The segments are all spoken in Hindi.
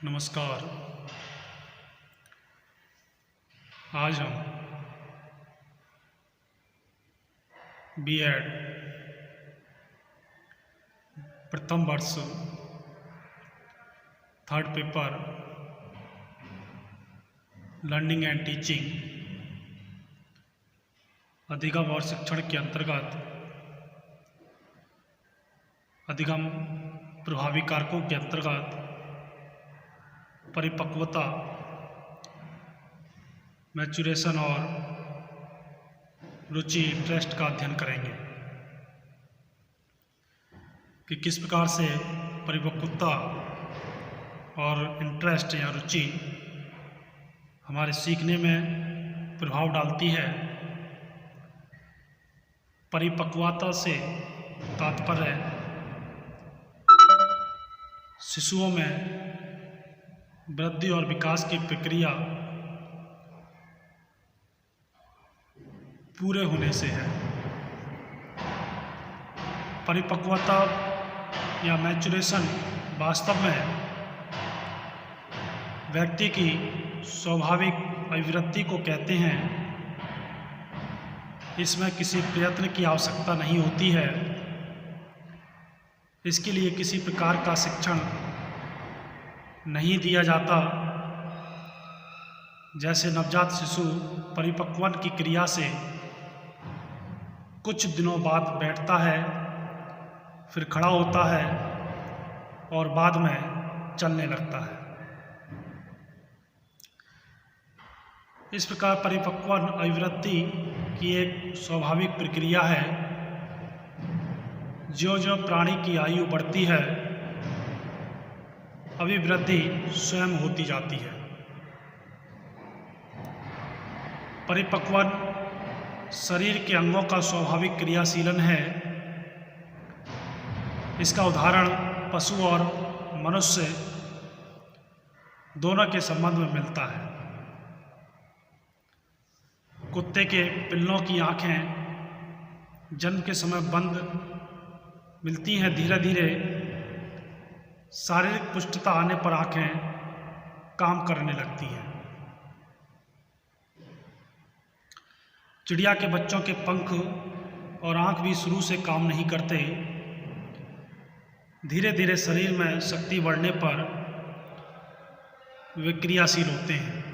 नमस्कार। आज हम बीएड प्रथम वर्ष third paper learning and teaching अधिगम और शिक्षण के अंतर्गत अधिगम प्रभावी कारकों के अंतर्गत परिपक्वता, मैचुरेशन और रुचि इंटरेस्ट का अध्ययन करेंगे कि किस प्रकार से परिपक्वता और इंटरेस्ट या रुचि हमारे सीखने में प्रभाव डालती है। परिपक्वता से तात्पर्य शिशुओं में वृद्धि और विकास की प्रक्रिया पूरे होने से है। परिपक्वता या मैचुरेशन वास्तव में व्यक्ति की स्वाभाविक अभिवृद्धि को कहते हैं। इसमें किसी प्रयत्न की आवश्यकता नहीं होती है। इसके लिए किसी प्रकार का शिक्षण नहीं दिया जाता। जैसे नवजात शिशु परिपक्वन की क्रिया से कुछ दिनों बाद बैठता है, फिर खड़ा होता है और बाद में चलने लगता है। इस प्रकार परिपक्वन अभिवृद्धि की एक स्वाभाविक प्रक्रिया है। ज्यों-ज्यों प्राणी की आयु बढ़ती है, अभिवृद्धि स्वयं होती जाती है। परिपक्वन शरीर के अंगों का स्वाभाविक क्रियाशीलन है। इसका उदाहरण पशु और मनुष्य दोनों के संबंध में मिलता है। कुत्ते के पिल्लों की आँखें जन्म के समय बंद मिलती हैं। धीरे धीरे शारीरिक पुष्टता आने पर आँखें काम करने लगती हैं। चिड़िया के बच्चों के पंख और आँख भी शुरू से काम नहीं करते। धीरे धीरे शरीर में शक्ति बढ़ने पर वे क्रियाशील होते हैं।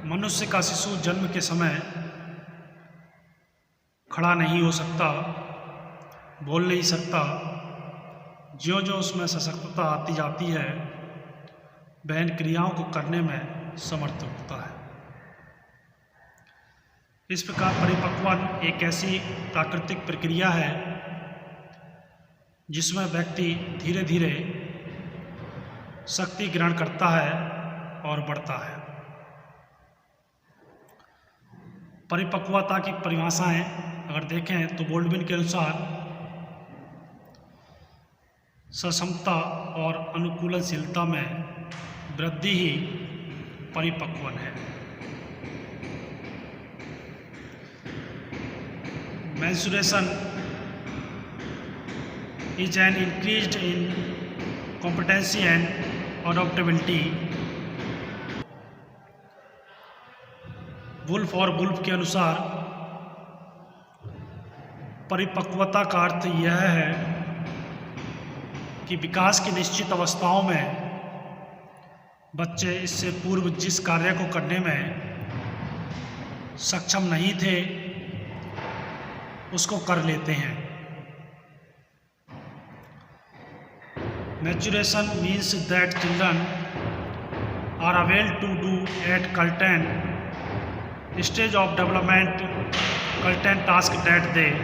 मनुष्य का शिशु जन्म के समय खड़ा नहीं हो सकता, बोल नहीं सकता। ज्यों-ज्यों उसमें सशक्तता आती जाती है, वह इन क्रियाओं को करने में समर्थ होता है। इस प्रकार परिपक्वन एक ऐसी प्राकृतिक प्रक्रिया है जिसमें व्यक्ति धीरे धीरे शक्ति ग्रहण करता है और बढ़ता है। परिपक्वता की परिभाषाएं अगर देखें तो बोल्डविन के अनुसार सक्षमता और अनुकूलनशीलता में वृद्धि ही परिपक्वन है। Maturation is an increased in competency and adaptability. Wolf और वुल्फ के अनुसार परिपक्वता का अर्थ यह है कि विकास की निश्चित अवस्थाओं में बच्चे इससे पूर्व जिस कार्य को करने में सक्षम नहीं थे उसको कर लेते हैं। Maturation means that children are able to do at certain stage of development certain tasks that they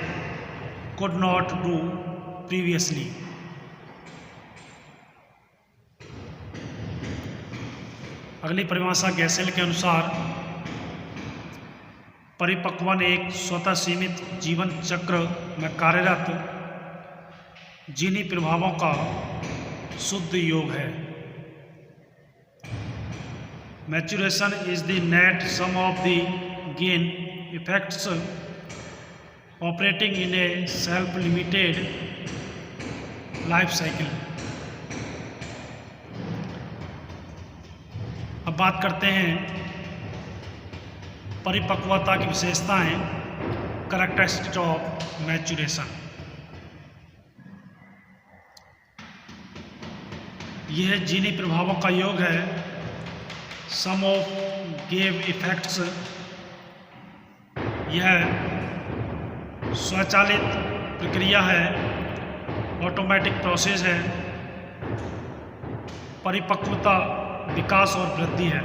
could not do previously. अगली परिभाषा गैसेल के अनुसार परिपक्वन एक स्वतः सीमित जीवन चक्र में कार्यरत जीनी प्रभावों का शुद्ध योग है। Maturation is the net sum of the gain effects operating in a self limited life cycle. अब बात करते हैं परिपक्वता की विशेषताएं, कैरेक्टरिस्टिक्स ऑफ मैच्योरेशन। यह जीनी प्रभावों का योग है। सम ऑफ गेव इफेक्ट्स। यह स्वचालित प्रक्रिया है, ऑटोमेटिक प्रोसेस है। परिपक्वता विकास और वृद्धि है,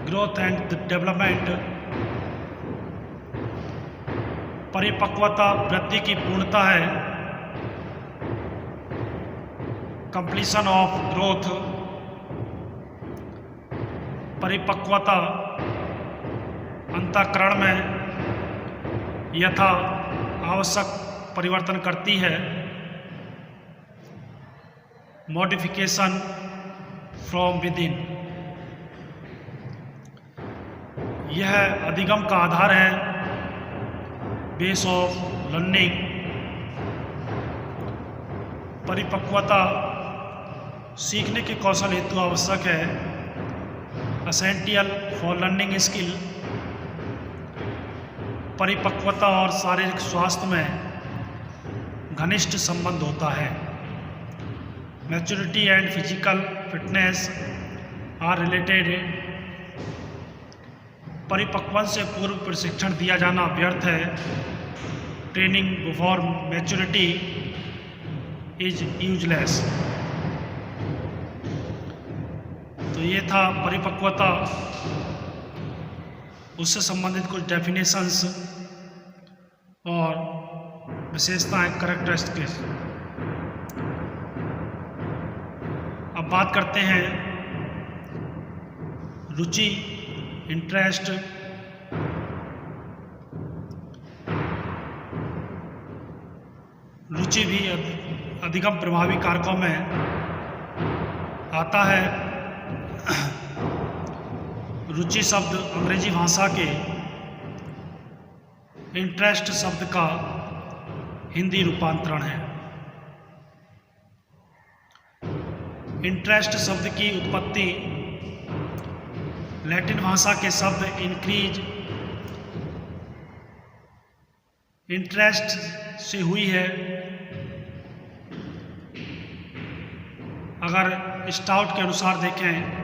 ग्रोथ एंड डेवलपमेंट। परिपक्वता वृद्धि की पूर्णता है, कंप्लीशन ऑफ ग्रोथ। परिपक्वता अंतःकरण में यथा आवश्यक परिवर्तन करती है, मॉडिफिकेशन फ्रॉम विद इन। यह अधिगम का आधार है, बेस ऑफ लर्निंग। परिपक्वता सीखने के कौशल हेतु आवश्यक है, एसेंशियल फॉर लर्निंग स्किल। परिपक्वता और शारीरिक स्वास्थ्य में घनिष्ठ संबंध होता है। Maturity and physical fitness are related. परिपक्वन से पूर्व प्रशिक्षण दिया जाना व्यर्थ है। Training before maturity is useless. तो ये था परिपक्वता, उससे संबंधित कुछ डेफिनेशंस और विशेषताएं, कैरेक्टरिस्टिक्स। अब बात करते हैं रुचि, इंटरेस्ट। रुचि भी अधिगम प्रभावी कारकों में आता है। रुचि शब्द अंग्रेजी भाषा के इंटरेस्ट शब्द का हिंदी रूपांतरण है। इंटरेस्ट शब्द की उत्पत्ति लैटिन भाषा के शब्द इंक्रीज इंटरेस्ट से हुई है। अगर स्टाउट के अनुसार देखें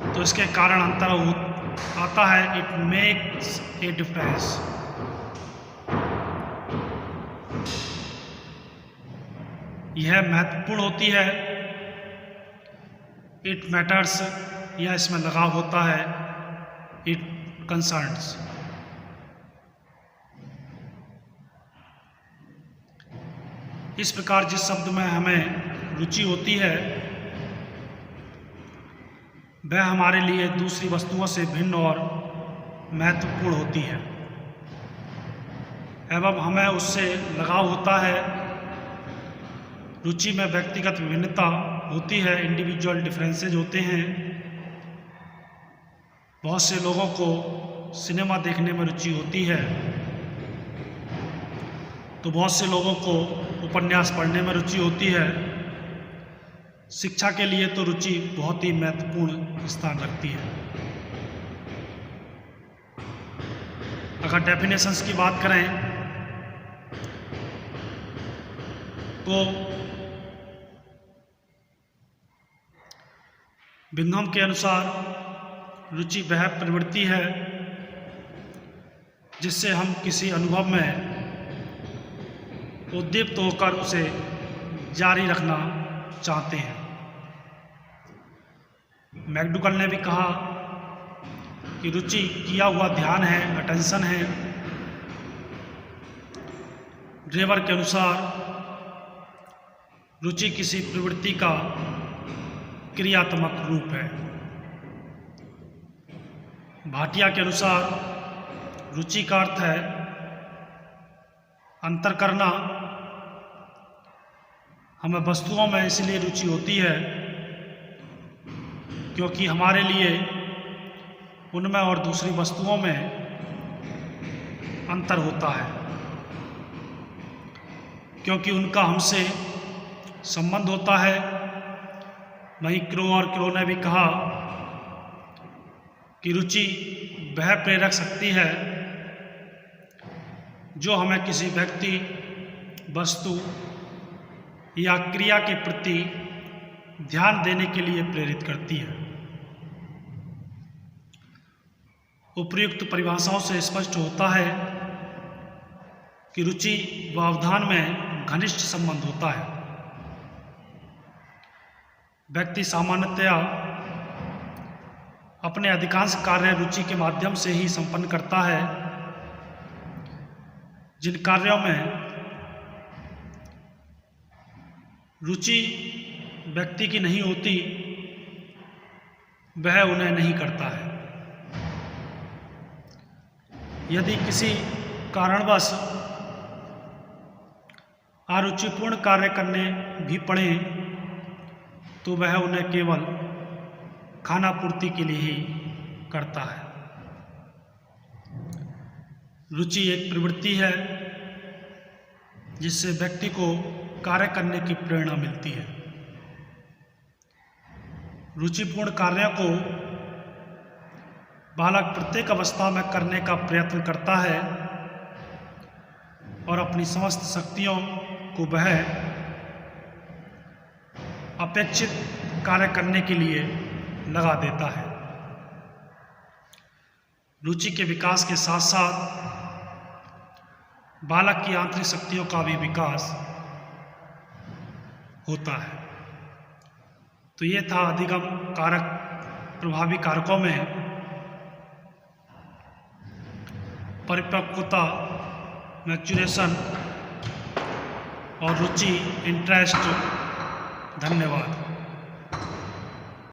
तो इसके कारण अंतर आता है, इट मेक्स ए डिफरेंस। यह महत्वपूर्ण होती है, इट मैटर्स, यह इसमें लगाव होता है, इट कंसर्न्स। इस प्रकार जिस शब्द में हमें रुचि होती है वह हमारे लिए दूसरी वस्तुओं से भिन्न और महत्वपूर्ण होती है एवं हमें उससे लगाव होता है। रुचि में व्यक्तिगत विभिन्नता होती है, इंडिविजुअल डिफरेंसेज होते हैं। बहुत से लोगों को सिनेमा देखने में रुचि होती है, तो बहुत से लोगों को उपन्यास पढ़ने में रुचि होती है। शिक्षा के लिए तो रुचि बहुत ही महत्वपूर्ण स्थान रखती है। अगर डेफिनेशंस की बात करें तो बिंघम के अनुसार रुचि वह प्रवृत्ति है जिससे हम किसी अनुभव में उद्दीप्त होकर उसे जारी रखना चाहते हैं। मैकडूगल ने भी कहा कि रुचि किया हुआ ध्यान है, अटेंशन है। ड्रेवर के अनुसार रुचि किसी प्रवृत्ति का क्रियात्मक रूप है। भाटिया के अनुसार रुचि का अर्थ है अंतर करना। हमें वस्तुओं में इसलिए रुचि होती है क्योंकि हमारे लिए उनमें और दूसरी वस्तुओं में अंतर होता है, क्योंकि उनका हमसे संबंध होता है वहीं क्रो और क्रो ने भी कहा कि रुचि वह प्रेरक शक्ति है जो हमें किसी व्यक्ति, वस्तु या क्रिया के प्रति ध्यान देने के लिए प्रेरित करती है। उपर्युक्त परिभाषाओं से स्पष्ट होता है कि रुचि व अवधान में घनिष्ठ संबंध होता है। व्यक्ति सामान्यतया अपने अधिकांश कार्य रुचि के माध्यम से ही संपन्न करता है। जिन कार्यों में रुचि व्यक्ति की नहीं होती वह उन्हें नहीं करता है। यदि किसी कारणवश अरुचिपूर्ण कार्य करने भी पड़े तो वह उन्हें केवल खाना पूर्ति के लिए ही करता है। रुचि एक प्रवृत्ति है जिससे व्यक्ति को कार्य करने की प्रेरणा मिलती है। रुचिपूर्ण कार्यों को बालक प्रत्येक अवस्था में करने का प्रयत्न करता है और अपनी समस्त शक्तियों को वह अपेक्षित कार्य करने के लिए लगा देता है। रुचि के विकास के साथ साथ बालक की आंतरिक शक्तियों का भी विकास होता है। तो ये था अधिगम कारक प्रभावी कारकों में परिपक्वता, मैच्योरेशन और रुचि, इंटरेस्ट। धन्यवाद।